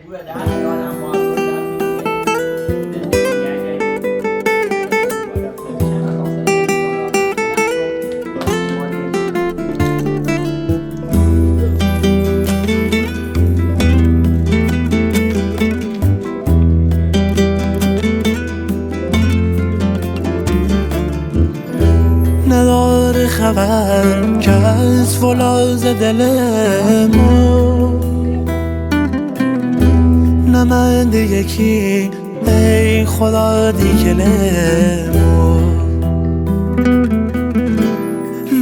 نداره خبر که از فولاذ دل ما نمنده یکی ای خدا دیگلمو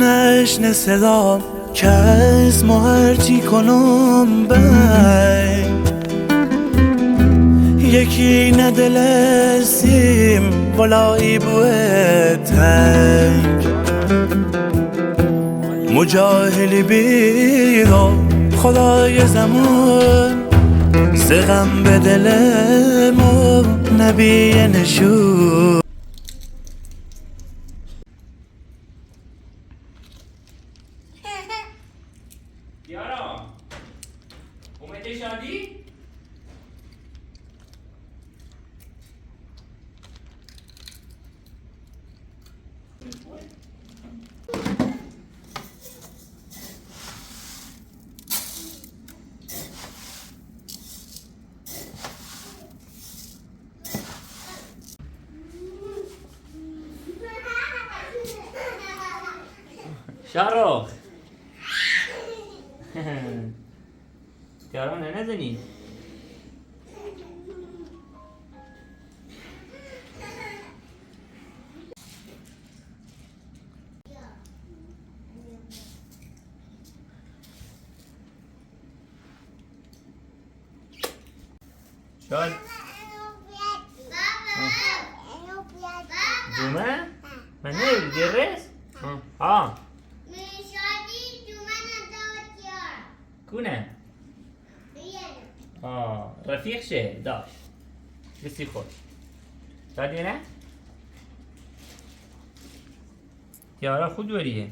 نشنه صدام که از ما هرچی کنم بای یکی ندل سیم ولایی بوه تنگ مجاهلی بیرا خدای زمان سغم به دلمو نبی نشون یارا اومده شادی؟ شارخ یارا نزنی شاد جمعه؟ من نمیدی درس؟ ها کونه؟ رفیق شه داشت بسی خوش شادی نه؟ یارا خود بریه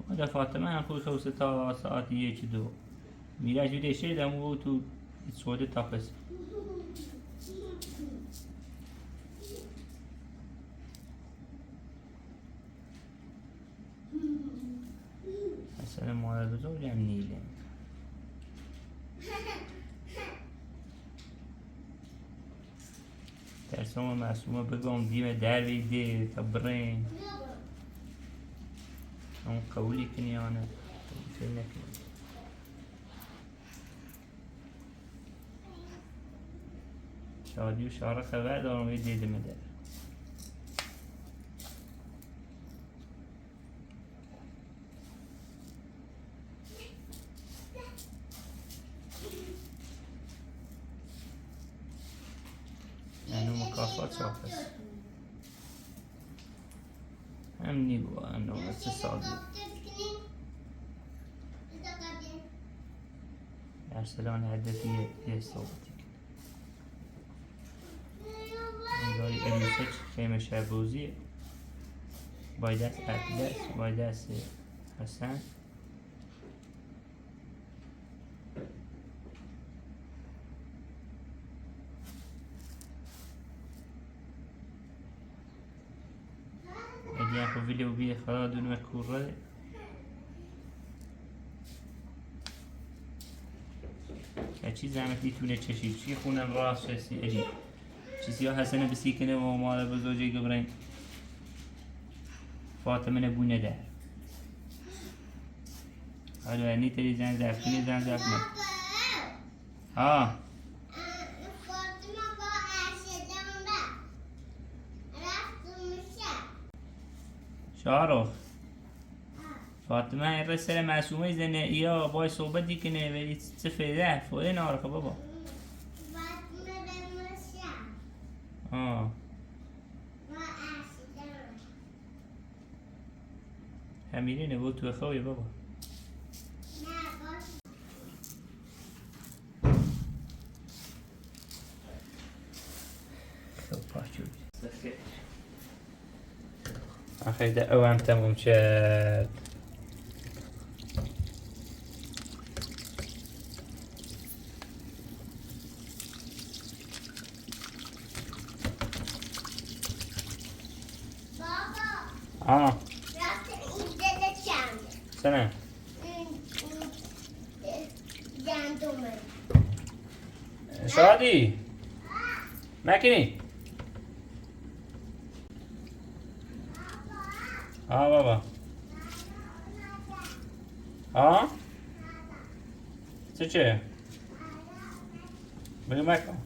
مادر فاطمه هم خوش خوسته تا ساعت 1-2 میره جوده شدم و تو سوده تاقص اصلا مادر بزرگم نیله ترسم معصومه بگم دیم در بیده تا برین اون قولی کنی آنه قولی نکنی شادی و شارع خبر دارم یه دیده میده یعنی مکافات شاف هست هم نیبو انو سه سال ارسلان هدفی یه صحبتی انگاری الیسچ خیمه شبوزیه بای دست اطلس بای دست حسن الیان خو ویدیو بیه خدا دون مکوره چی زحمتی تونه چشید چی خونم راست شستی اجی چیزی ها حسنه بسی کنه و مالا بزرجه گبرین فاطمه نبونه در حالا انی تری زن زرف کنی زن زرف من ها شارخ فاطمه این رسل معصومه زنه ایا بای صحبت دی کنه ولی چه فیده فوده نارخه بابا همیره نبود تو خوی بابا خب پاچو آخه ده او هم تموم شد. بابا راست این دل چند سنه گندمه شادی مکنی بابا چه بگو مکن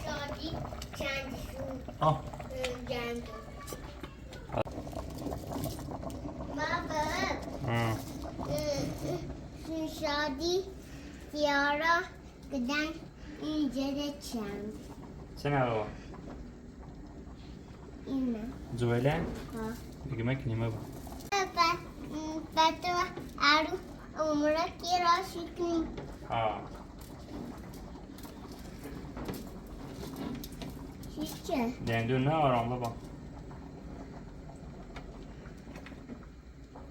شادی چندشون گندم بابا شادی یارا گدن اینجا چند سنه بابا اینه زویله بگو مکنی بابا بعد تو ارو عمره کی راشی کنی چیچه دندون نه آرام بابا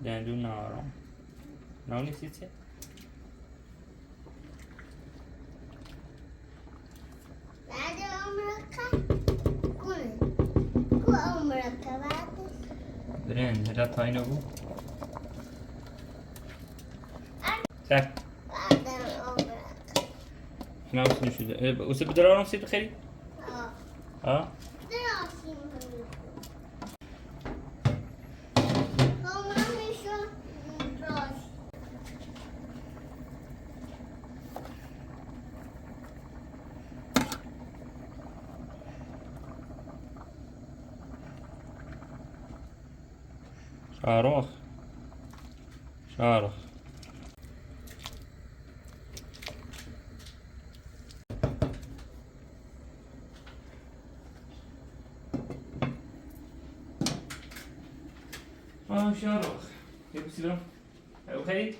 دندون نه آرام نه نیستی چه بعد عمره کنه کو عمره که بعدش برین هدا تاینو بو سر بعد عمره ما وصلنا شو ده وسب درارم سيد خيري ها دراستی عمره میشون راش شاروخ شاروخ شاروخ يبقى سيدرم أو خيري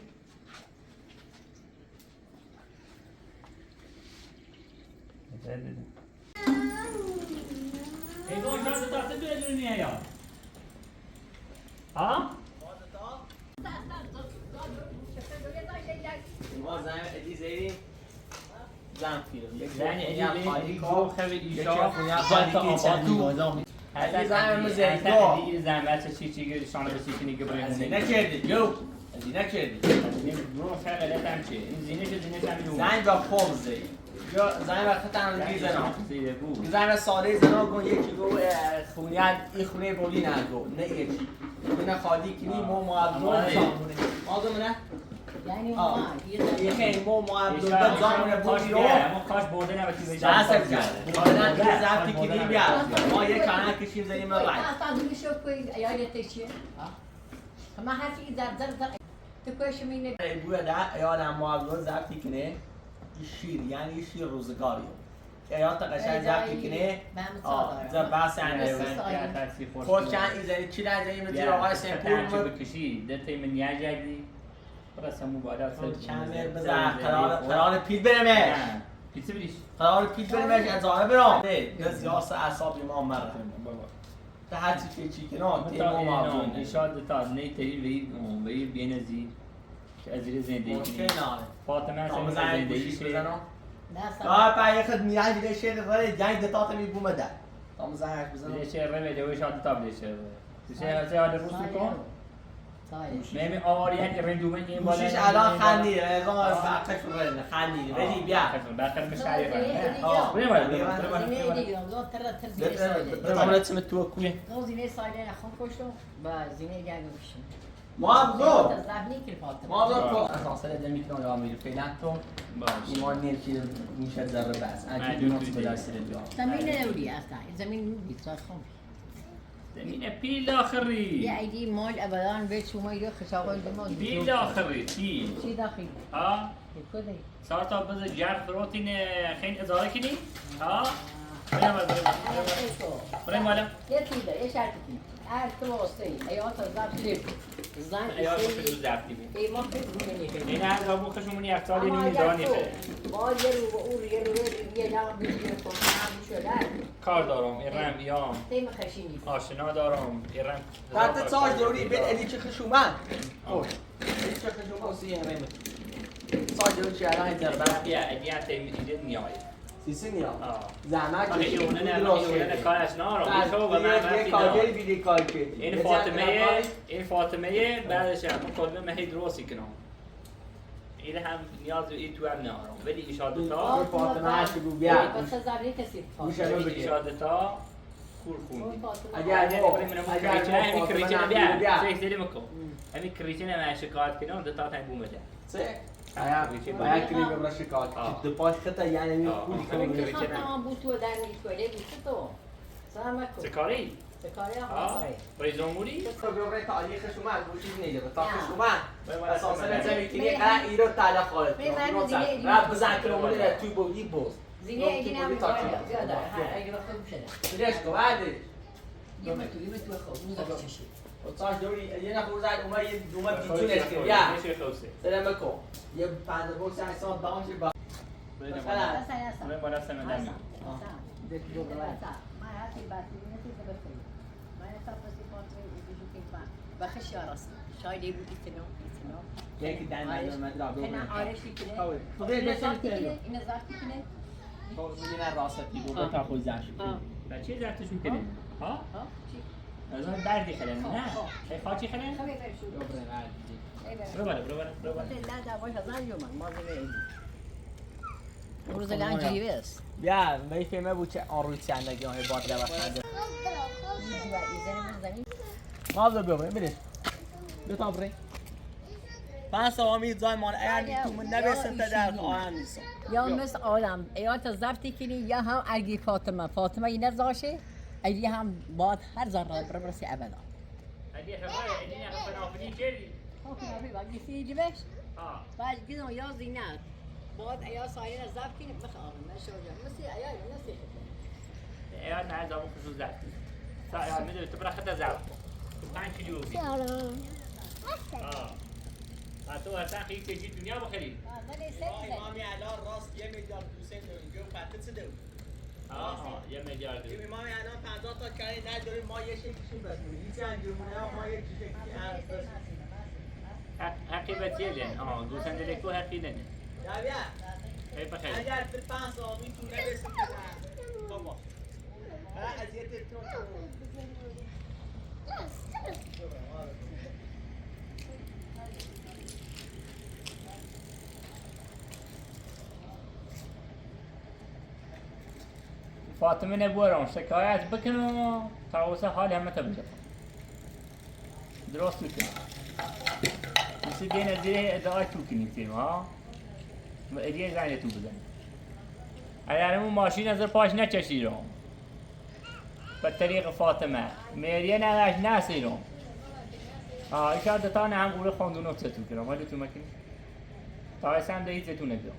ايوه شو بتعرف تدور الدنيا يا ها ما زن ادی زیری زن فیلم زن ادی خالی کو کو خبر یکی ایشا خونیا خالی که چندی هذا زن مزه هذا دیگه زن بچه چی گیری شانه بسی کنی که باید زینه کردی جو زینه کردی برو خیلی غلط هم چه این زینه چه زینه هم زن با فرم زی یا زن وقت تنها زنا زیده بود زن ساده زنا گون یکی گو خونیا این خونه بولی نه گو نه یکی خونه خالی کنی مو معبدون زامونه آدم نه یعنی یکی مو معبدون زامونه بولی رو ما کاش برده نباتی بشه دست کرد بعدن یه زفتی کنی بیار ما یه کانال کشیم زنیم رای اصلا شو کوی یادت چیه ما حرفی در تو کوش مینه بویا ده یادم معبدون زفتی کنه شیر یعنی شیر روزگاریو که یا تا قشنگ زفتی کنه زب بحث خوشن ایزنی چی نزنی مدیر آقای سیپور بکشی دلتای من یجدی برسه مبارک کمر بزن قرار پیل برمش پیتزا بریش قرار پیل برمش از آنه برام دست یاس اعصاب ما مرد تا هر چی چی کنه تیمو معبدون ایشاد تا نیتری وی بینزی که از زیر زندگی مشکل ناره فاطمه تا از زنگ زندگی گوشیش شه بزنم نه پای یه خد میاد دیگه شیر ولی جنگ دتات می بومه ده تا زنگ بزنم دیگه شه روی دوی شاد تا بده شه شه هاد روز کن میمی آواری هن رندومن این بالا گوشیش الان خندی رضا وقتش رو خندی بدی بیا باخر مشاري آه. وين وين زینه دیگه اون تر زینه سایه طبعا اسم تو کوی اون زینه سایه خون کشتم با زینه گنگ میشم ما بزرگ زبنی که فاطمه ما بزرگ اساسا ده میتونه رو میره فعلا تو باش ایمان نیر که میشه ذره بس اگه معلوم تو تو بدار دیگه. سر بیا زمین نوری اصلا زمین نیست خون زمینه پیل آخری یه ایدی مال ابدان به شما یه خشاقای دماغ پیل آخری پیل چی داخل؟ ها کدی؟ صار تا بز جرد فروتين خين اضافه كني ها برای مالا یه تیده یه شرطی هر تو واسه ایات از ضبط لیب زن یا خودش زفتی بی ای ما خیلی می‌نیم این هر زبون خشمونی یک سالی نمیدانی خیلی ما یه رو اون یه نام بیشتر کنم شده کار دارم ایرم بیام تیم خشینی آشنا دارم ایرم حتی ساج دوری بین الی چه خشومن خوش الی چه خشومن سی ایرم ساج دوری چه الان هزار بس بیا ادیان تیم ایده نیای سیسی نیا آه زحمت آخه کشید اونه نه اونه کارش نارم تو و من یه کارگری بیدی کار کرد این فاطمه بعدش هم کلمه مهی درستی کنم این هم نیاز این تو هم نارم ولی ایشاد تا فاطمه هست بگو بیا بس زبری کسی گوشه رو بگیر ایشاد تا کور خوندی اگر ما همین کریچنه بیا بیا سه سری مکو همین کریچنه من شکایت کنم دو تا تایم بومه سه باید کلی ببرا شکایت دو پاش خطا یعنی می خولی کنم میخواستم بود تو در میکنه بود تو سلام کن سکاری سکاری هم ها آره پریزوموری تو ببره تاریخ شما گوشی نگیره تا شما بله. اساسا نظر کنی قرار ایرو تعالی خالد رب بزن کرمونی را توی بودی بوز زینه ایدی نمی باید زیاده اگه بخواه بشه درش کو بعدش یه تو خوب نگاه چشی ساج دوری یه نفر زد اومد یه دوما بیتونش کرد یا میشه خوسته سلام کن یه پنج بوکس اصلا داونش با برای سلام برای بالا سمدمی بخش راست شاید بود ایتنو یکی دن من را دو نه آرشی کنه تو به زارتی کنه تو میگن راستی بود تا خود زنش بچه زرتش میکنه ها ها چی از اون بردی خلن نه خیلی خاطی خلن خبر شو برو بالا لا دعواش هزار يوم ما زي روز الان جيبس بیا می فهمه بود چه آن روی چندگی های باد لباس کنده ما بذار ببریم بده بتا بریم پس آمید زای مان اگر تو من نبستن تا در آهن نیستم یا مثل آدم ایات زبطی کنی یا هم اگی فاطمه این نزاشه اگی هم باد هر ذره برسی ابدا هدي حفاية هدي حفاية نافني كذي اوكي حبيبي اجي في جبش اه بعد كده يا زينات باد ايا صايره زبطي بخاف ما شو جا مسي ايا نسي ايات عايز ابو خصوص زعل صار مدري تبرا خدها زعل كان كيلو اه تو اصلا خیلی تجی دنیا بخری امامی الان راست 1 میلیارد دوسه داریم فتت سده آه 1 میلیارد این امامی الان 50 تا کاری نداریم ما یه شکلشون بسیم هیچ انجامونه ما یه شکلی حقی بتیلن دوستان دلکو حقی لنه بیا خیلی بخیر اگر فی 5 آبی تو نرسیم بابا اذیت تو فاطمه نبورم شکایت بکنم تا واسه حال همه تبجه درست میکنم مثل دین زیر ادعای تو کنی تیم ها و ادیه زنی تو بزنی اگر همون ماشین از پاش نچشیرم به طریق فاطمه میریه نگش نسیرم ایشان دتان هم قول خواندون تو کنم حالی تو مکنی تا اسم دهی زیتون ندارم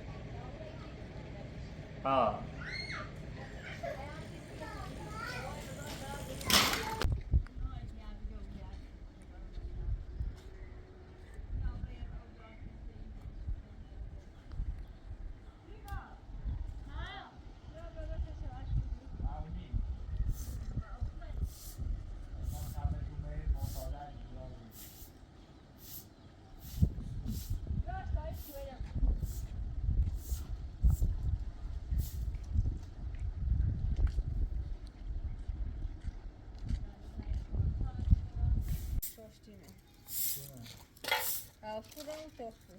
Afuram tofu.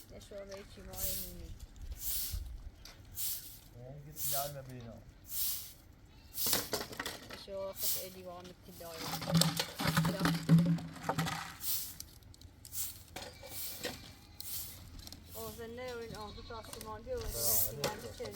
Deixa eu ver te mãe nini. git yalma bino Deixa eu fazer ele o homem que dói. O zenne öyle oldu tasman diyor. Tasman bir şey.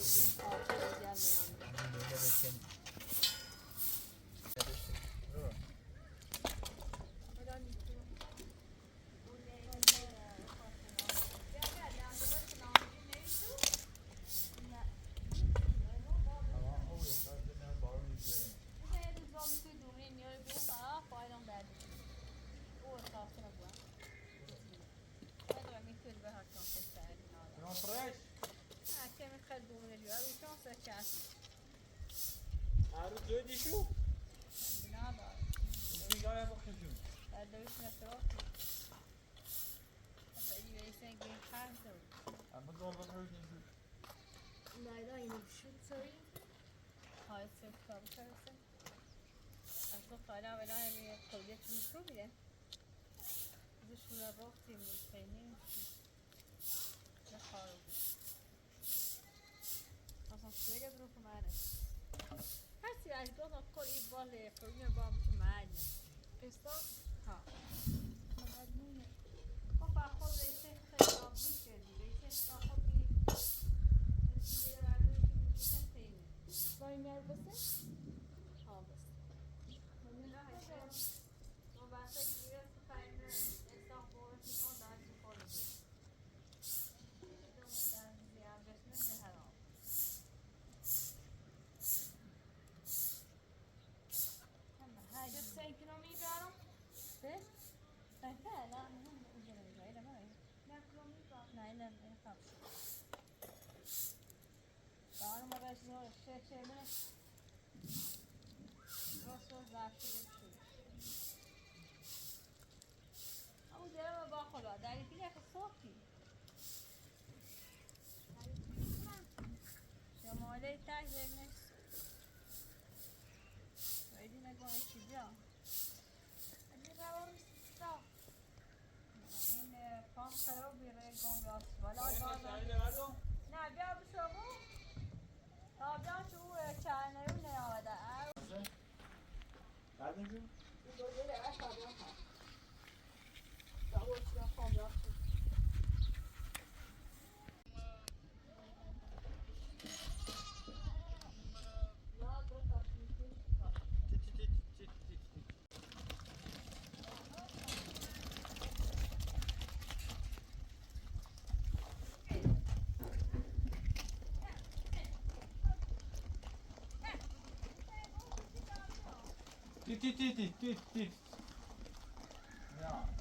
Ja.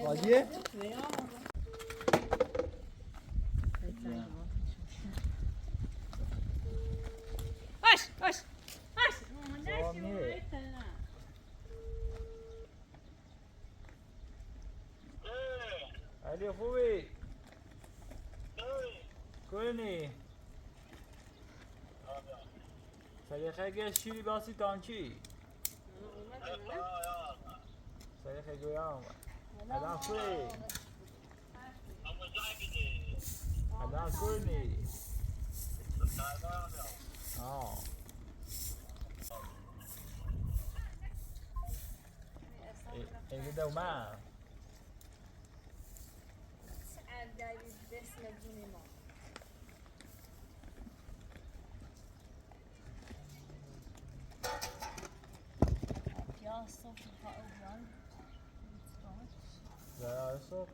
قاضیه؟ علی خوبی؟ کنی؟ سلیخه گشت شیری باسی تانچی؟ سلیخه گویا اومد الان خوبی؟ الان کنی؟ آه ایگه دومم زرار صبح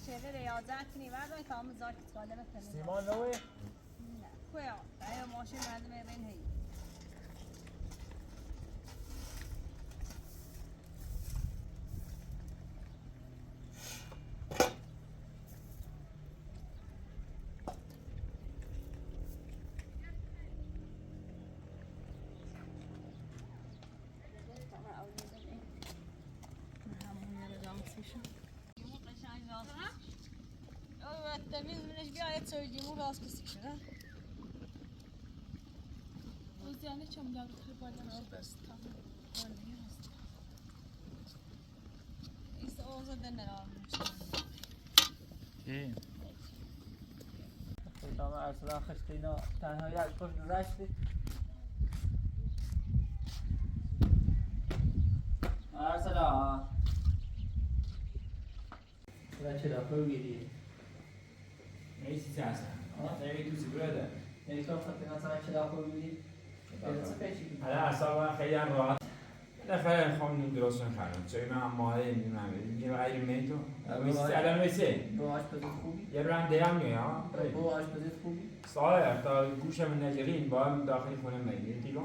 شغل ریاضت کنی برداری که همون زار که سالمه کنی سیمان نوه؟ نه کویا دایی ماشین مردمه بین هی همون یه رجام سیشون söylediğimi biraz kısık şuna. Özlem ne çabuk geldi kliparlar best. İşte o zaten ne almıştım. چی؟ نام ارسلان خشتینا تنها یک خوش گذشتی ارسلان بچه را خوبیدی نیستی سرسن نمی توسی براده نیکا خطینا تا بچه را خوبیدی حالا اصلا خیلی هم راحت نفر خواهم درست نخواهم چون من ماهی نمیدونم یه غیر میتون الان میسی با آشپزی خوبی؟ یه برند دیم میه ها با آشپزی خوبی؟ ساله تا گوشم نجرین با هم داخل خونه میگیری دیگه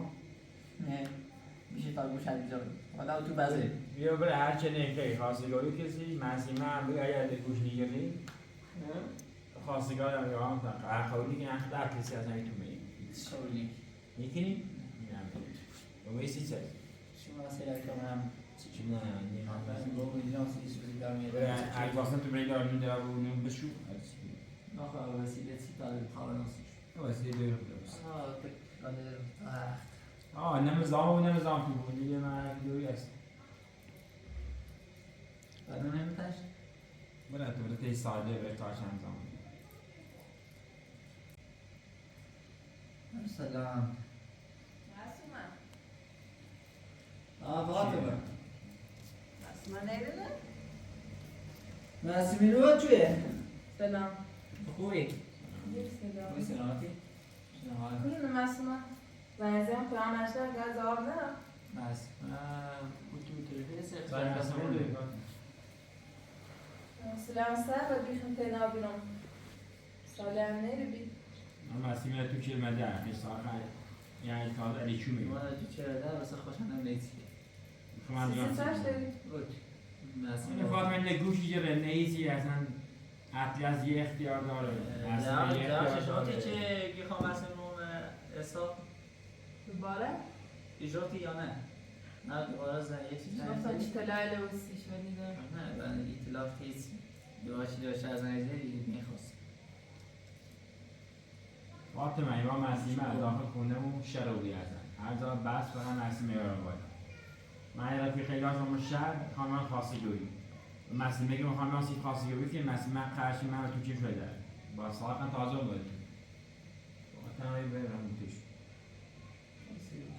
نه میشه تا گوش اینجا حالا تو بازه بیا بره هر چه نخی خواستگاری کسی مسیمه هم بگه اگر گوش نگیری خواستگار هم یا هم تا خوری که نخ در کسی از همین تو میگی سولی میکنی؟ نه میسی چه؟ شما سیلا کنم چی نه نیمان من با ویدیو سیسوزی دارم بره اگه واسه تو بری دارم میده و اونو بشو آخه وسیله سی تا خواهر نسیش واسه دارم درست نمیزام تو بود دیگه من دوری است بعد نمیتاش بره تو بره تی ساده بره تا چند زمان سلام فاطمه معصومه رو توی سلام خوبی سلام خوبی سلامتی كلنا معصومة وزين في عام عشرة قاعد زارنا بس كنت تلفزيون سلام سافر بيخن تنا بينهم سلام نيربي اما سیمه تو چه مده هیچ ساخه یعنی تا علی چی میگه ما چه ده واسه خوشم نمیسی من جان ساش داري بود من معصومه فاطمه نگوشی جره نیزی اصلا اطلس یه اختیار داره اصلا یه اختیار شاتی داره چه گیخوام اصلا نوم اصلا دوباره اجراتی یا نه نه دوباره زن یه چیز شفتن اشتلال وسيش وليدا نه ben itilaf tez yavaş از نظری میخواست فاطمه ایوان مسیمه داخل خونه و شروعی هستن هر جا بس فقط مسیمه یارم باید من یه رفیق خیلی هستم شهر خانم خاصی جویی مسیمه که میخوام من سید خاصی جویی که مسیمه قرشی من تو چی شده با ساقا تازه بود تنهایی برم توش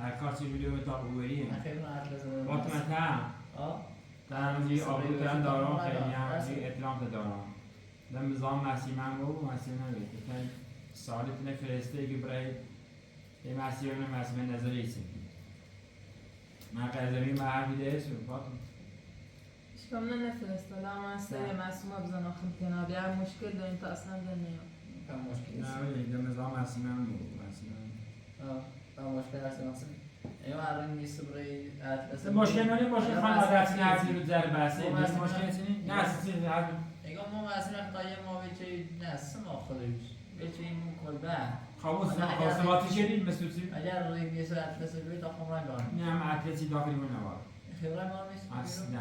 هر کار چه جوری به تا بوریه خیلی راحت لازم فاطمه تا همونجوری آبرو کردن دارم خیلی همونجوری اطلاعات دارم دم نظام مسیمه هم بود مسیمه نبید که سالی تونه فرسته که برای یه مسیمه مسیمه نظر ایسیم من قدمی محر بیده ایسیم فاطمه شكمنا نفرست ولا ما سير معصومة بزنا خمتنا بيع مشكلة ده انت اصلا دنيا کم مشکل است نه ولی دم نظام مسیمه هم بود مسیمه کم مشکل است مثلا ایوان الان نیست برای اطلس مشکل نانی مشکل خان عادتی نرسی رو در بسه مشکل چنین نه سیزی ایگان ما مثلا قایم ما بچه نست ما خودش بچه این کلبه خاموش خواستواتی شدید مسوسی اگر روی میز اطلس روی تا خمران گان نه هم اطلسی داخلی من نوار خبره ما میست اصلا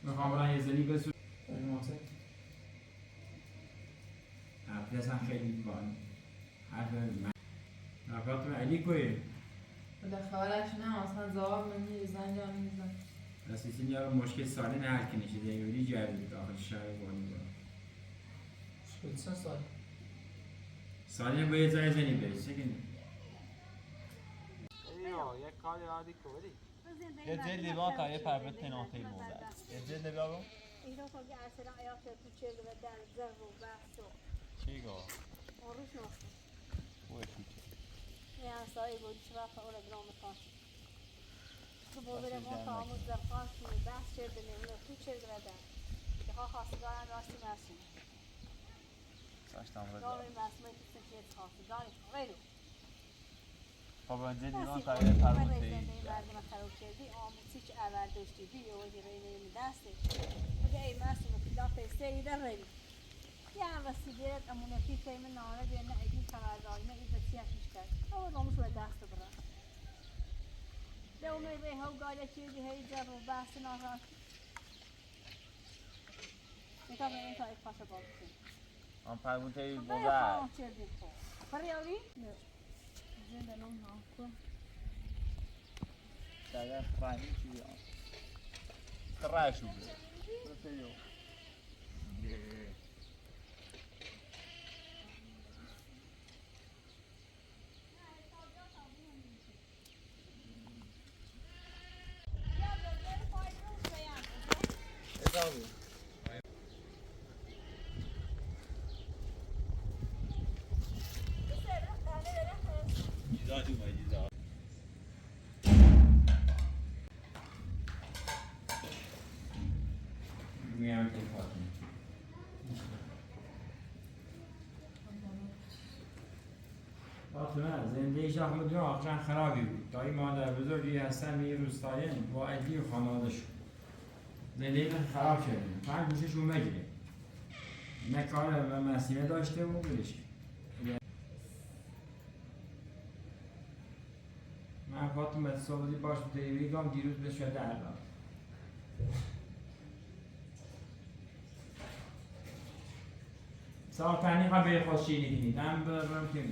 میخوام برای هزلی بسو اطلس هم خیلی بان حرف من فاطمه علی کوی ولا خالش نه اصلا زواب مني زن جان میزن رسیسین یا مشکل سالی نه هر کنی شده یوری جردی داخل شهر بانی با شد سال سالی هم باید زای زنی بری چه کنی؟ یک کاری عادی کوری یه جل لیوان تا یه پربت پناهی موزد یه جل لیوان اینا که اصلا آیات تو چه و در زرب و بحث و چی گو؟ آروش ناست خوبه توچه یعنی سایی بود شما فعال برام کن تو بودی ما کامل زرقان که بحث چه دنیا تو چه و در که ها خواستگارم راستی مسئول ساشتم رضا داری مسئول که چه خواستگاری ویلو خب این جل لیوان تا یه پربت مردم خراب کردی آموزی که اول داشتی بی و دی رینه می دسته بگه ای مسئول که داخل سری در رینه یه هم وسیلیت امونتی که من نانه بیان نه ایدین خبرداری نه این بسیار پیش کرد اما ناموش رو دست برن دومی به هاو گاله چیزی هی جر و بحث ناران میتونم این تا ایک پاسه باز کنیم آن پرونده خب بوده یا چه دیگه فریالی نه زنده نم ها کو در فهمی چی بیان تراشو بله رسیو فاطمه زندگی شاه مدیر آخران خرابی بود. دایی مادر بزرگی هستن به یه روستایه با علی و خانواده‌شون. زندگی خراب شده. فقط گوششون بگیره. نه کار و مسئله داشته و بلش. من فاطمه صحبتی باش به تلویزیون دیروز به شده الان. ساعتانی خبر خوشی نیست. هم برم که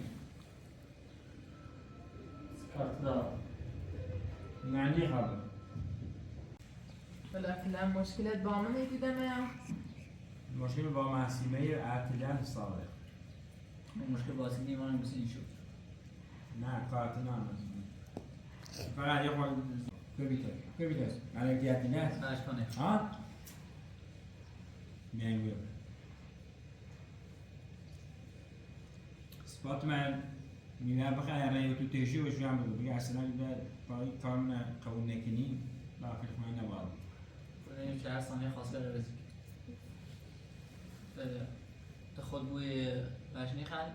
کارتدار. نانی خبر. بالاخره مشکلت با من دیدم یا؟ مشکل با محسیمه اعتدال سابق. مشکل بازی نیمانم مثل این شد. نه کارت نه فقط یه خود کبیتر ملکیتی نه باش کنه ها؟ میان گویم سپات من میگم بخیر رای تو تیشی و شو هم بگو بگه اصلا دیده پای کارمون قبول نکنیم باقی من نباید این 4 ثانیه خواست بره رزید تو خود بوی بشنی خواهی؟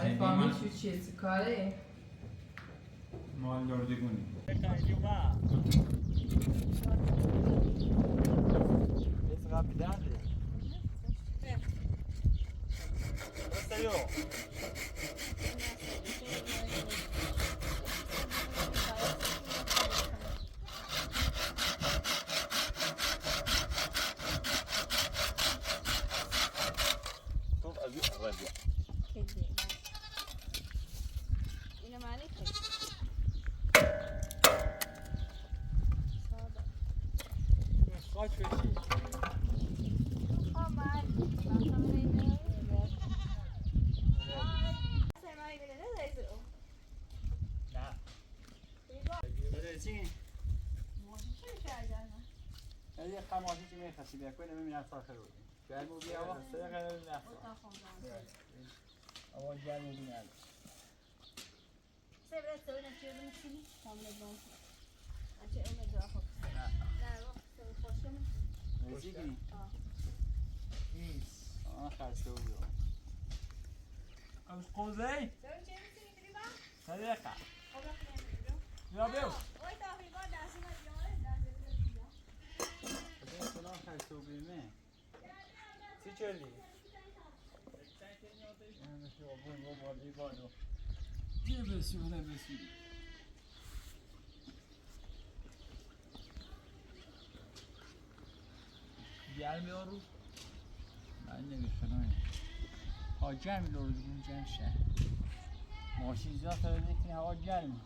این فامیل شو چیه کاره؟ مال دردگونی اینو معنی که خاک بشی یه خماسی که میخواستی بیا کنه ببینم ساخر رو گرمو بیا آقا سرقه نفت آقا گرمو بیا سبرت سوی نچیزی میکنی؟ کامل بانک اچه اون دعا خوب نه رو سوی خوشم رسیدی؟ نیست خرسته بود از قوزه؟ سوی چه میکنی بری با؟ صدقه خب نمیدونم بیا بیو وای تقریبا دستی مجیانه دستی بیا بیا سلام خرسته بود بیمه چی چردی؟ یه بسیونه بسیونه گرمی ها رو من نمیخونم ها گرمی رو بگیم گرم شهر ماشین زیاد تا بکنی هوا گرم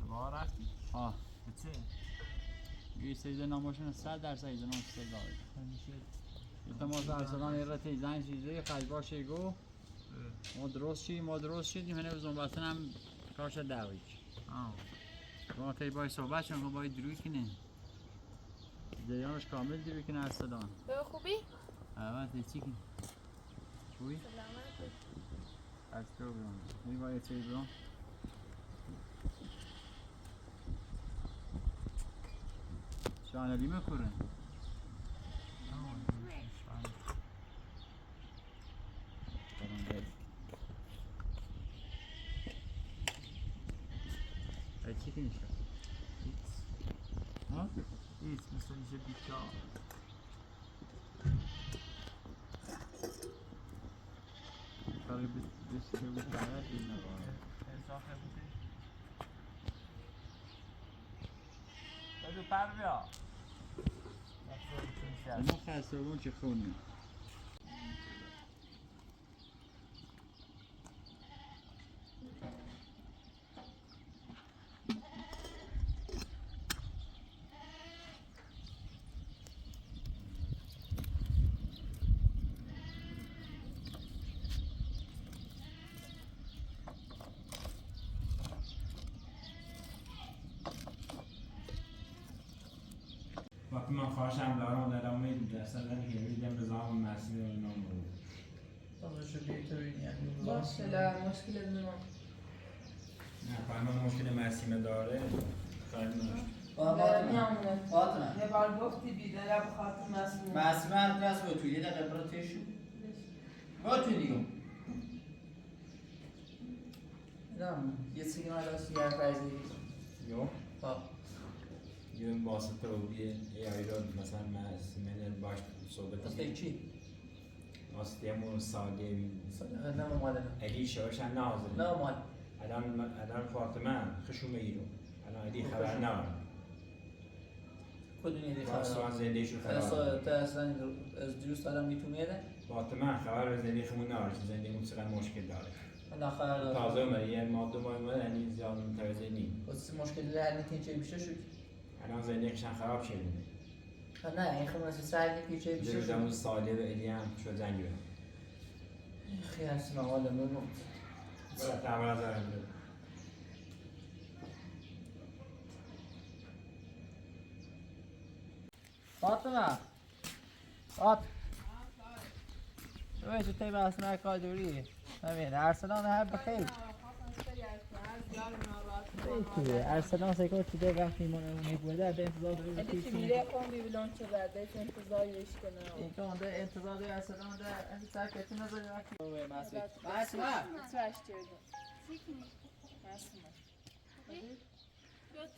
با رفتی؟ ها بچه یه سیزه ناماشون 100% ایزه نام استدلال اعتماد ارسلان ایرت زن چیزه خجبا شیگو ما درست شدیم هنه بزن بطن هم کارش دعوی ما تایی باید صحبت شما باید دروی کنه جریانش کامل دروی کنه ارسلان به خوبی؟ اوه چی کنی؟ خوبی؟ سلامت از تو برام می باید چی برام؟ شانه لیمه کرن چی کنی شد؟ ها؟ ایت مثل میشه بیکار کاری بسته بود باید این نباید انصاف نبوده؟ بده پر بیا ما خسرون چه خونی وقتی من خواهشم دارم در امید درصد که میدم به زمان مسئول نام بود. باشه لا مشکل دنیا. نه فهمم مشکل مسئول داره. کاری نداشت. یه بار گفتی بیداره بخاطر مسئول. مسئول درست بود توی یه دقیقه برو تشو. برو توی دیگه. یه سیگه من داشت یه فرزی Jo. یه واسطه و یه ای را مثلا من باش صحبت اصلا چی؟ واسطه‌مون ساده نه مال علی شوش نازل نه مال الان فاطمه خشوم میگیرم الان علی خبر ندارم کدومی دی خبر خبر زنده شو خبر تا اصلا از دیروز دارم میتونیده فاطمه خبر زنده خمون نداره زندگی چقدر مشکل داره من خبر دارم تازه اومده یه ماه دو ماه اومده یعنی زیاد متوجه نیم واسه مشکلی در میتونی چه بیشتر شد الان زندگیشان خراب شده نه این خب مثل سر که چه بیشتر شد اون ساله و علی هم شد زنگ بهم خیلی سنا حالا من برای تعمل از دارم بده فاطمه اوه چطوری مسئله کادوری همین ارسلان هر بخیر ارسلان سیکو چیده وقتی من بوده به انتظار داره چی میره کن بیبلون چه برده چه انتظاریش کنه این که اونده انتظار داره ارسلان ده این سرکتی نظری وقتی اوه مسئله تراش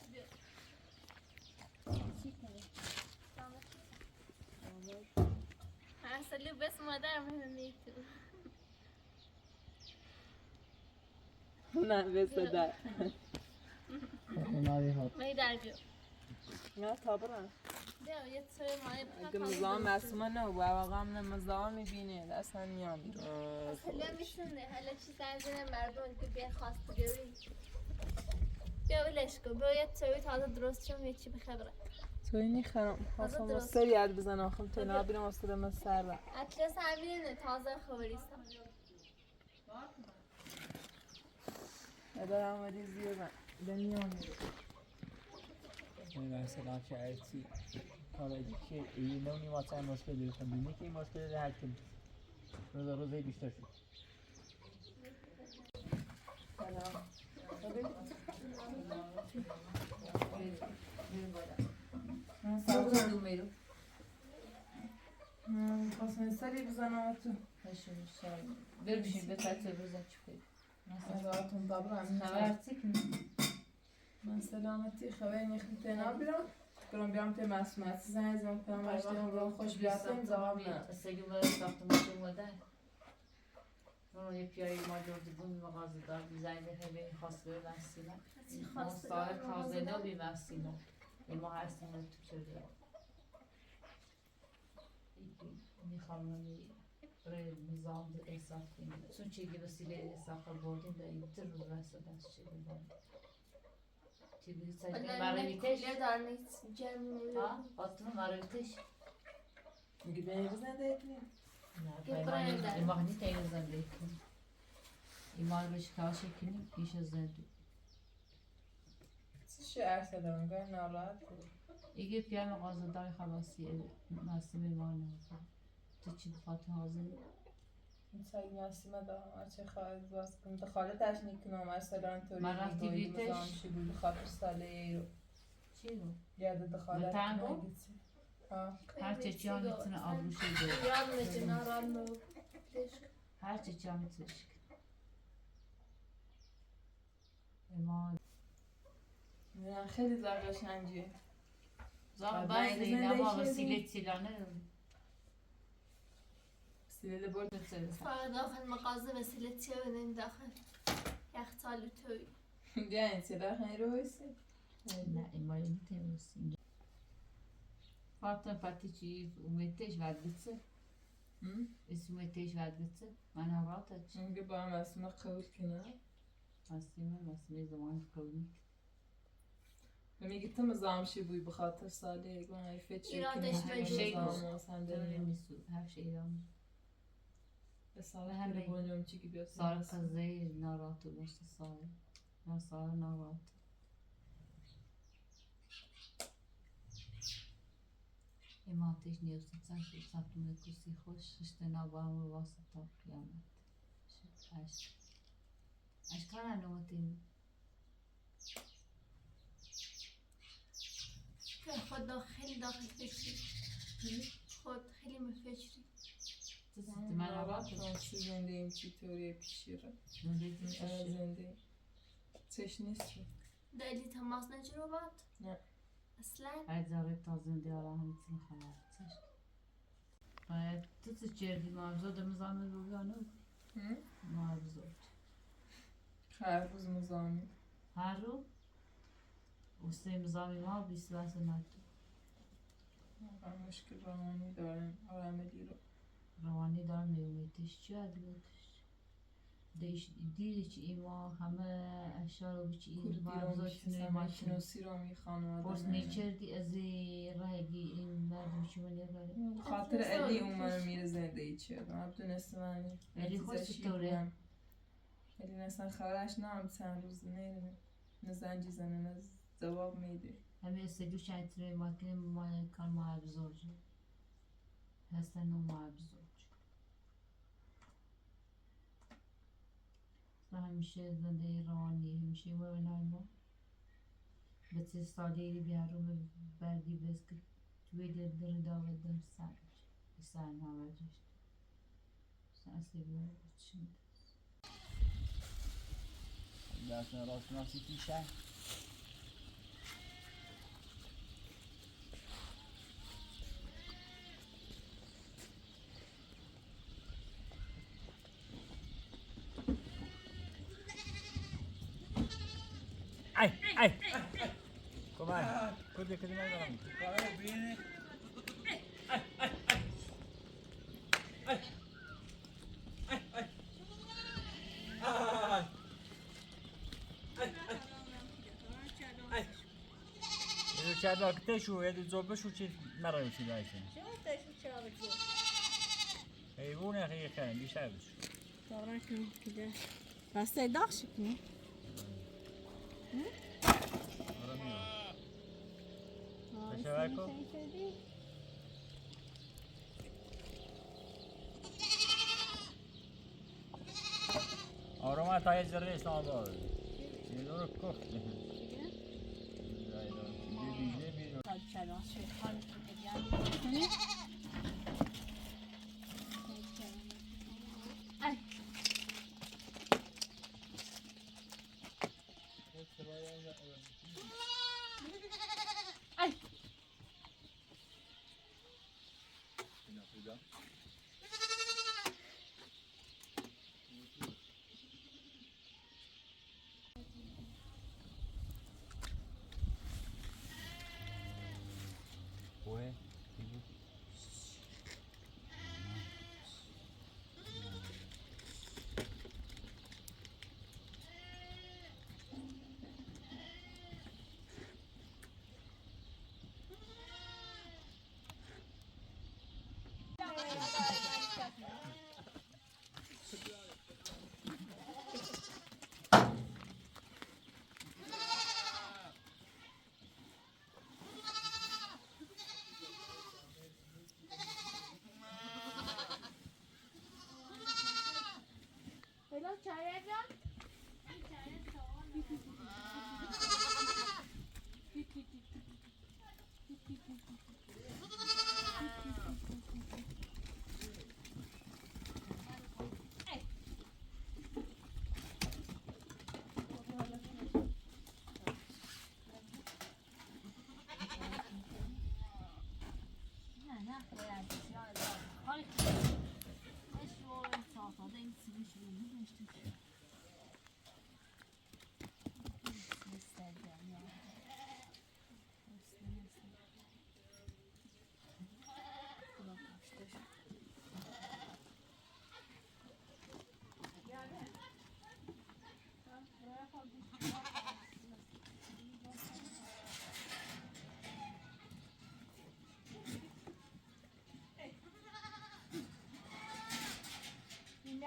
دیگه اصلی بس مادرم همه تو نه بس در مایی در بیو نه تابرم بیا یه توی مای اگه مزاهم مسئومه نه و واقعا نه مزاهم میبینه اصلا میام حالا میتونه حالا چی زنزینه مردم که بیا خواست گوری بیا ولش کن بیا یه توی تازه درست شم یه چی بخبره توی نیخرم خواستم مستر یاد بزن آخم توی نابیرم اصلا من سر را اطلس همینه تازه خبریستم ادار آمدی زیادم دنیام این ارسلان که ارتی کاری که این نونی واسه مشکل داره خب که این مشکل داره حل کنید روزه بیشتر شد سلام سلام میرو خواستم سری بزنم تو هشم شای بربشین به ترتیب بزن چی ازاتون بابرم خبر چیکن من سلامتی خبری نیخم تنها بیرم برام بیام توی مسئولیت زنگ زمان کنم اشتیم رو خوش بیاتیم جواب نه سگی باید ساختمون اومده اون یه پیایی ما جورده بون مغازه دار بیزنی خیلی خواست به وسیله مستعار تازه نو بی وسیله این ما هستیم تو کرده میخوام برای نظام ده احساس کنیم چون چیگه وسیله احساس بردیم ده این تر رو رسد از چی بودن چی بودی سجنه مرویتش در نیست جمعی فاطمه مرویتش میگه بینی بزنده کنیم نه پیمانی این وقت نیت این زنده کنیم این مال بهش کاشه کنیم پیش از زنده چی ارسه دارم گاهی ناراحت بود ایگه پیام غازدار خلاصی ناسیم ما نمیخواد تو چی فاطمه حاضری؟ این سایی ناسیمه دارم چه خواهد باز کنم دخالتش نیکنم ارسلان توری من رفتی بیتش؟ مزامشی بود بخاطر ساله ای رو چی رو؟ یاد دخالت تنگو؟ نگیتی هر چه چی هم میتونه آبروشی داره یاد میتونه ران مو هر چه چی هم میتونه ما نه خیلی زرگا شنجیه زاغ بازی نما وسیله تیلانه رو وسیله برد نفسه فقط داخل مغازه وسیله چیه بدین داخل یخچال توی بیا این سلاح خیلی رو بایستی نه این مالی میتونه بسیم Fatma patici umeteş vergitse. İsmeteş vergitse. Ben havataç. میگه با هم اسم قبول کنه مسئله زمان قبول. میگه تو مزامشی بوی بخاطر ساله گوان ای فچی ایرادش مجبور. Her şey İran. به ساله همه بونیم چی که بیاد Sarı kızı narahat olursa sarı. Ben sarı narahat. اما آتش نیست ساعتون کسی خوش ششته نبام و واسط قیامت اشکال نومتیم که خود داخل فکری خود خیلی مفکری من آباد تو زنده ایم چی طوری پیشیره زنده چش نیست دلی تماس نجرو باد؟ نه اصلا؟ هر زاره تا زنده آره همیتون خلاف باید تو چه چردی مارزا دمزامه رو بیانو؟ مارزا خربوز مزامی هر رو؟ اوسته مزامی ما بیست بس نتو مشکل روانی دارن آراملی رو روانی دارن میومیتش چی ادلوتش دیدی چی ایما همه اشار رو بچی این مارزاش ماشین و سیرامی خانواده پرس نیچردی از رایگی این مردم چی منی رای خاطر علی اون منو میره زنده ای چه من دونستم علی خوش چطوره؟ علی نسان خبرش نام چند روز نیره نه زنجی زنه نه جواب میده همه سجو شایتره ماکنه ما کار معبزور جو هستن نو معبزور همیشه زنده روانی همیشه ما بنایم بچه سالی بیارم بردی بس که توی در داوت دم سان ها وجشت سانسی بیار چند درسنا راست ناسی پیشه ای کمای کدی ندارم کارو بینه اینو چند وقته شو یه زوبه شو چی مرا چی دایسه چه تشو چاوه جو حیوانه خیلی خیلی بیشتر بشه دارن کنم که بسته داغ شکنی آره میام آه بشه برکو آره من تا یه ذره اسلام آباد یه دور کفت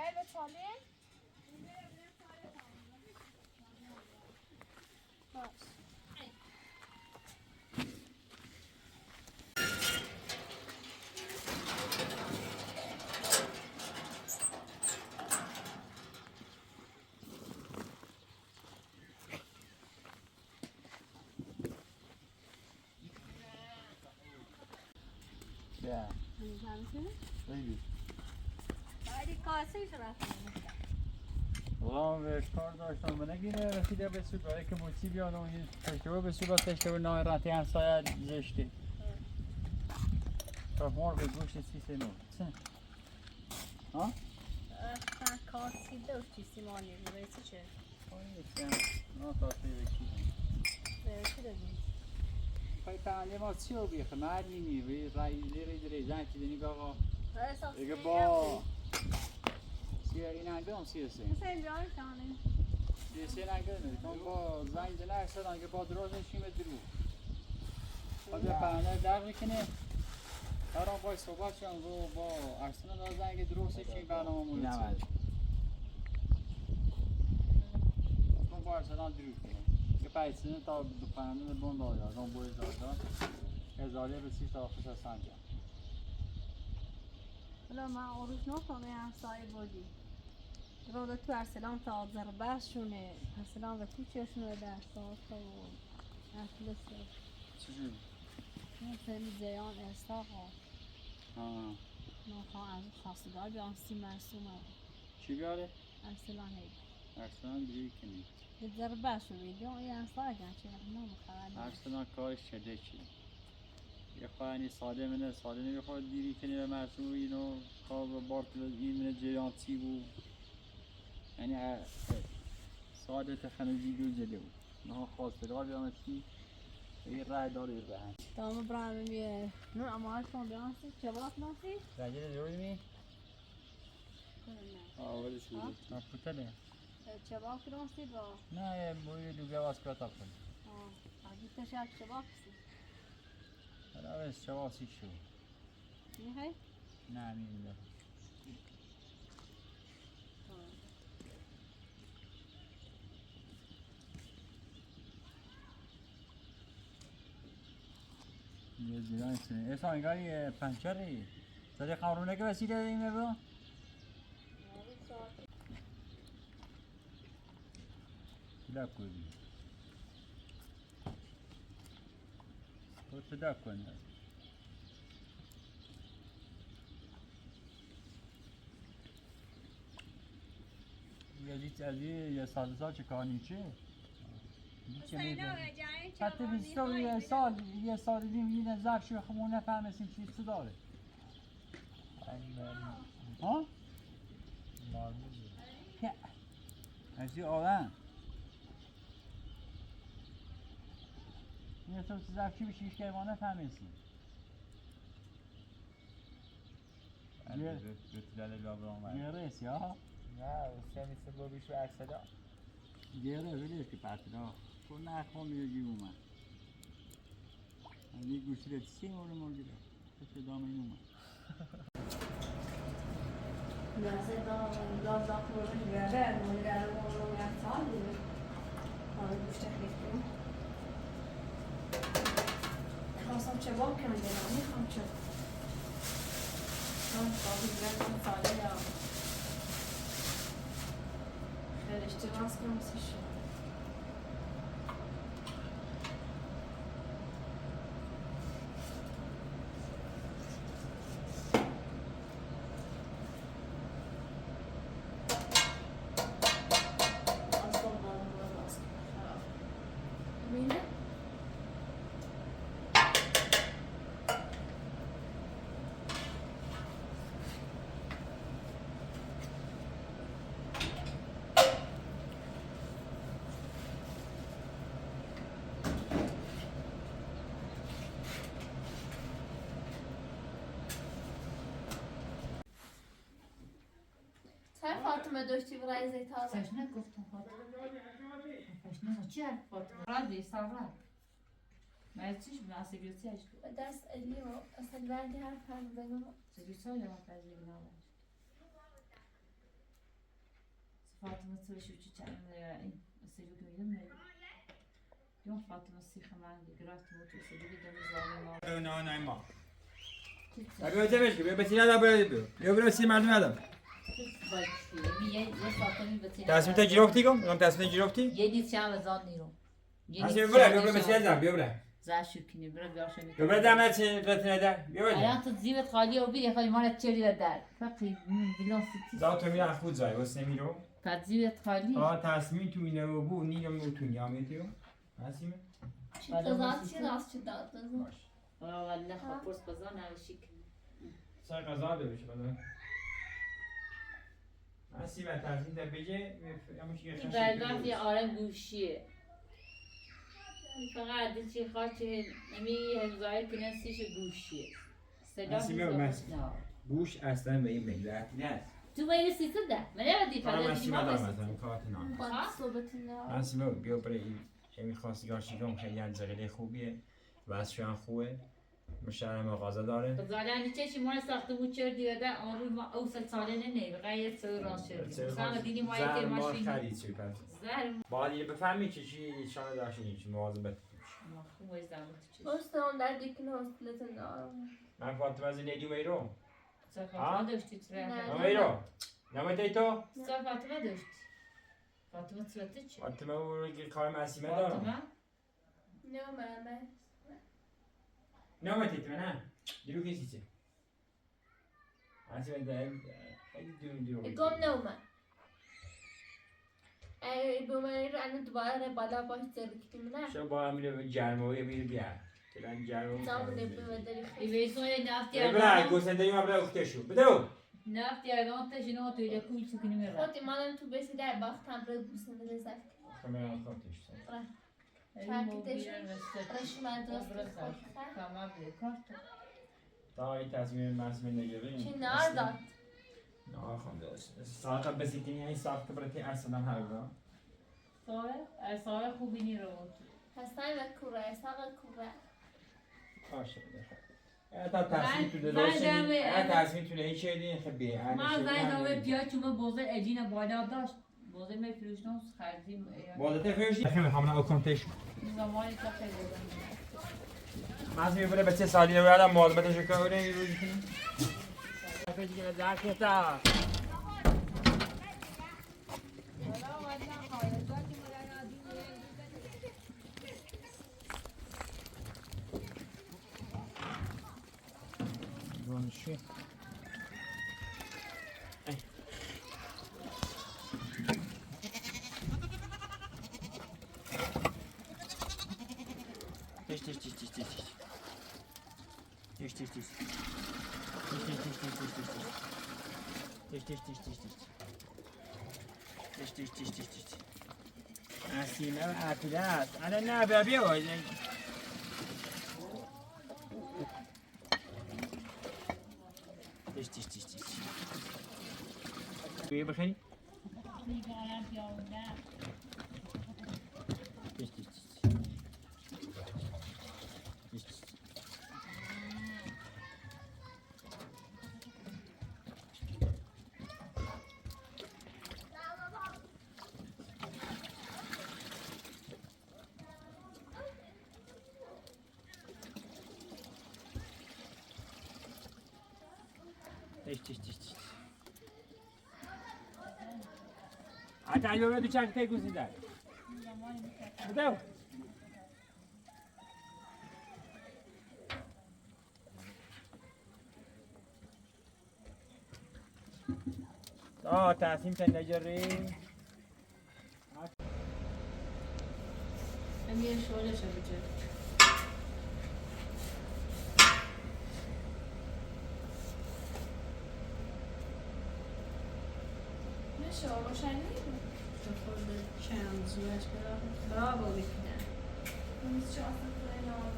بیای به تاله باش بیا بگی باید کاسه رفتم والله به کار داشتم من نگیره رسیده به سو برای که موچی بیان و یه تشکیه به سو با تشکیه نای راتی همسایه زشتی تا مرغ گوشت سیسه نو چه؟ ها؟ کاسی داشتی سیمانی رویسی چه؟ نه کاسی بکی رویسی دادی پای پنده ما چی رو بیخه مردی میوی رای دری زن که دنی آقا دیگه با سیه این انگه هم سیه سه مثل بیای شانه سیه سه نگه نمیتون با زنگ زنه اکسدن که با دروز نشیمه درو خب پنده در میکنه هران باید صحبت شدن رو با اکسدن دار زنگ دروز نشیم برنامه مونید با اکسدن درو کنه که پیسینه تا دو پنده بند آیا آن باید دادن ازاله رسیش تا آخش از سنجا حالا من عروض نکنه همسایه بودی رو تو ارسلان تا ضربهشونه ارسلان و کوچهشونه در ساعت و اطلسه چجوری؟ مثل زیان ارساق آه نخواه از خواستگار بیان سی مرسومه چی بیاره؟ ارسلان هید ارسلان دروی کنی به ضربهشو بیدیون این ارساق گنچه نمخواه ارسلان کارش شده چی؟ یه خواهی ساده منه ساده نمیخواد دیری کنی به مرسوم اینو خواه بارت این منه جیانتی بود یعنی ساده تخنوزی دو جده بود نه خواستگار بیان چی؟ یه رای داره یه رای تمام برای میه نون اما هاشون بیانسی چباک ناسی؟ رجل روی می؟ آوله شده پوتله چباک ناسی با نه موی دوگه واسکات کنی آگی تشک چباک سی حالا بس شواسی شو میخوای؟ نه میده یه زیران سنه ایسا انگاری پنچری ساده قارونه که وسیله دیمه برو کلا کنی خود صدا کنی یه سال چه کار نیچه؟ حتی بیستو یه سال دیم یه نظر شو خمون نفهمسیم چی داره ها؟ که ازی آدم یه سال چیز چی بشیش که ما نفهمسیم یه ریسی ها؟ نه سمیسه با بیشو اکسدا گره ولی که پتلا تو نخوا میگی اومد یه گوشی رو چی مورد مرگی رو تو دامه این اومد لازم دام خورده بیاره مدیر رو میرسال دیگه آره گوشت خیلی خواستم چباب کنم دیگه میخوام چه بابی بیرم ساله یا خیلی اشتراز کنم سیشه فاطمه داشتی برای زیتار سشنه گفتم فاطمه سشنه چی هست فاطمه رادی سارا ما چیش مناسب گرفتی اش و دست الی و اصل وردی هر فرد بگم چه سال ما پذیر نامش فاطمه تشوف چند این سیجو که میدم یون فاطمه سیخ من گرفت موت سیجو که دم زامن نه ما بیا جمعش بیا بتینا دا بیا بسی مردم ندم تصمیم تا گرفتی کم؟ میگم تصمیم گرفتی؟ یه دیت چند وزان نیرو تصمیم بیا بسی ندم بیا برای زاشو کنی برای بیاشمی بیا برای دم چه رت ندار بیا برای الان تو زیبت خالی و بیری خالی مالت چری در فقط بیلان سیتی زاو تو میرم خود زای واسه نمیرو بعد زیبت خالی تصمیم تو اینه و بو نیرم و تو نیامیتیو تصمیم تضاد چی راست چی داد والله خبرس بزن نوشی سر قضا بشه بدن تصمیم تصمیم در بجه این برگاه یه آرم گوشیه فقط چی خاطر نمی هزار کنسیش گوشیه صدا گوش اصلا به این ملت نه تو باید سیزده ده من نمیدی فقط چی مثلا کارت نام صحبت نه اصلا بیا برای این خواستگار شیکم خیلی انزغلی خوبیه واسه خوبه مشترم مغازه داره زالانی چشی ما ساخته بود چرا دیده آن روی ما اوصل ساله نه غیر سوی راست شد مثلا دیدی ما یه ماشین خرید چی پس زهر باید بفهمی چی شانه داشتین چی مواظبت خوب از زمان تو بس اون در دیکن هستلت نه من فاطمه از نیدی میرو فاطمه داشتی تره میرو نمیتی تو فاطمه داشتی فاطمه صورتی چی فاطمه رو کار معصیمه دارم نه ماما نمیتی تو نه دیرو کسی چه معصیمه داره خیلی دیرو گم نوما ای بومری رو الان دوباره بالا باش زرکتیم نه شما با هم میره جرموی میره بیار کلان جرموی زامن بوداری ای ویسوی نفتی بله گوسنده ما برای اختشو بدو نفتی اگه تشینو تو یه کوچ سکنی میره خودی مادام تو بسی در باختم رو گوسنده رزد خمه خودش چاکیدش رشمن دوست تمام بیکار تا این تصمیم مسئول نگیریم چی نار داد نار خونده ساعت بسیتینی این ساخت برای ارسلم هر رو سایه خوبی نی رو حسن و کوره ساق کوره باشه تا تصمیم تو درستی تصمیم تو هیچ چیزی خبی ما زنگ بیا چون بوزه اجین بالا داشت بوزه می فروشتم خریدیم بوزه فروشی خیلی همون اکانتش زمانی که خیلی مازی بره بچه سالی رو یادم معلوماتش کنه این روزی کنه فکر کنم زاکتا Shit. Asina apilat. Ana na bebê hoje. تش توی بخری؟ تعالوا بدو چاک تیگو زیده. بدو. تصمیم تن نجاری. امیر شوله شو بچه. نشو روشنی. چند زیادش خراب و بیکنه. نیست چه اصلا کنم.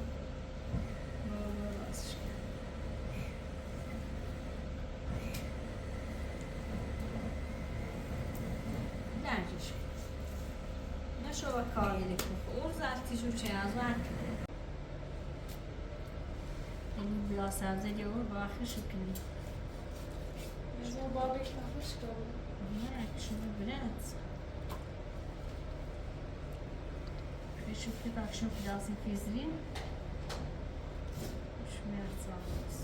نجش. نشو با کاری دیگه. اون زرتیشو چه از من. این بلا سبزی دیگه با آخرش کنی. از ما بابک نخوش کنم. نه شما بله schmerz. Ich habe gedacht, schon das in Fisrin. Schmerz alles.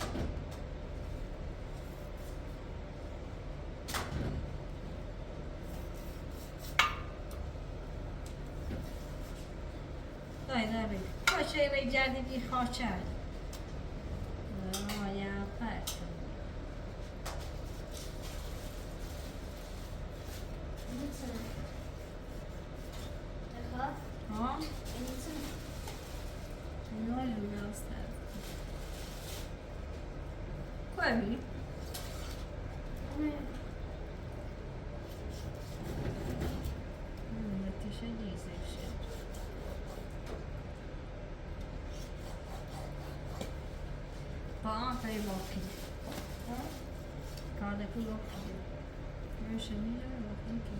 نبی باشه ری جدیدی خواچه یا پرت ها؟ نه لونه استاد کوی؟ نتیشه دیزه شد Paata ei loki. Kaade ku loki. Myös se niillä ei loki.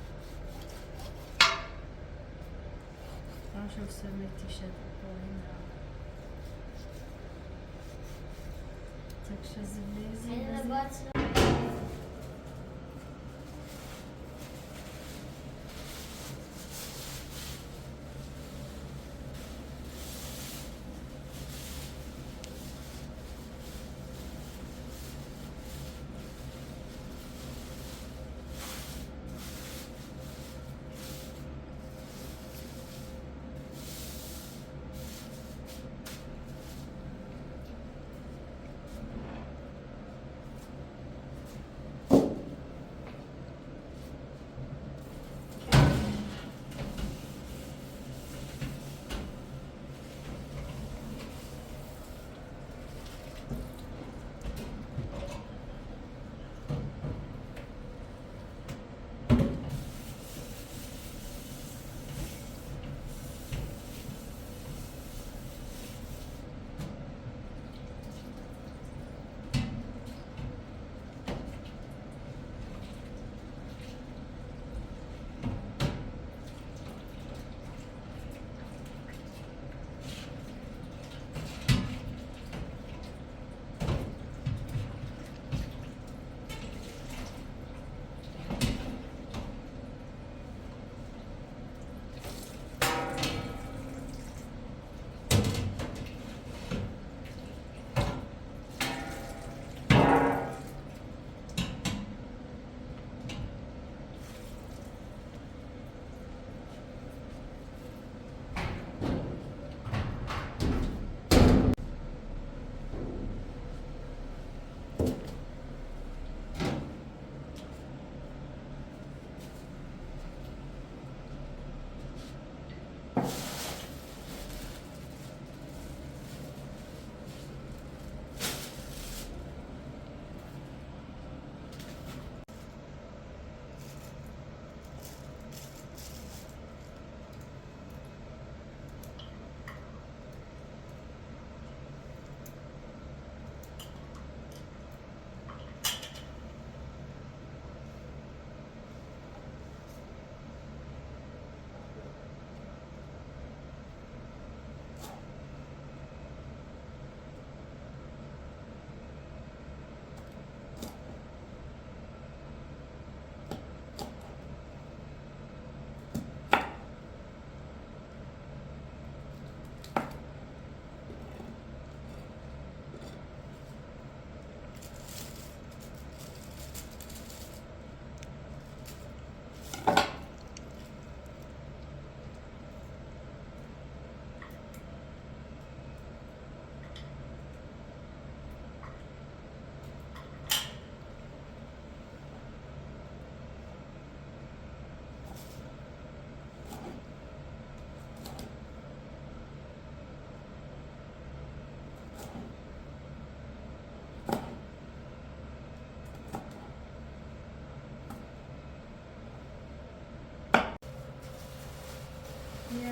Taas jos se mettissä poina. Takşa zilezi.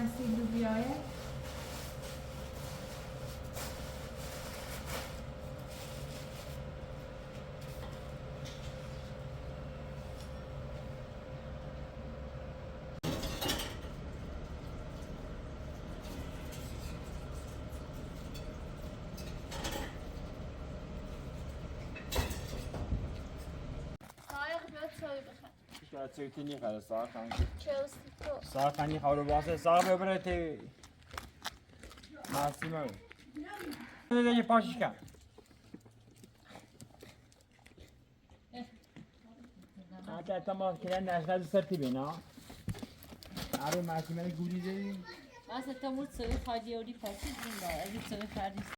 Assim do vioia. شاید سویتی نیخره ساعت خنگ چه تو ساعت خنگی خواهر باسه ساعت ببره تی محسیمه بود دیگه پاشش کن حتی اعتماد کردن نشنه سر تی بینا عروی محسیمه گوری زدی Mas até muito cedo fazia o de pé, sim, não. É de cedo faz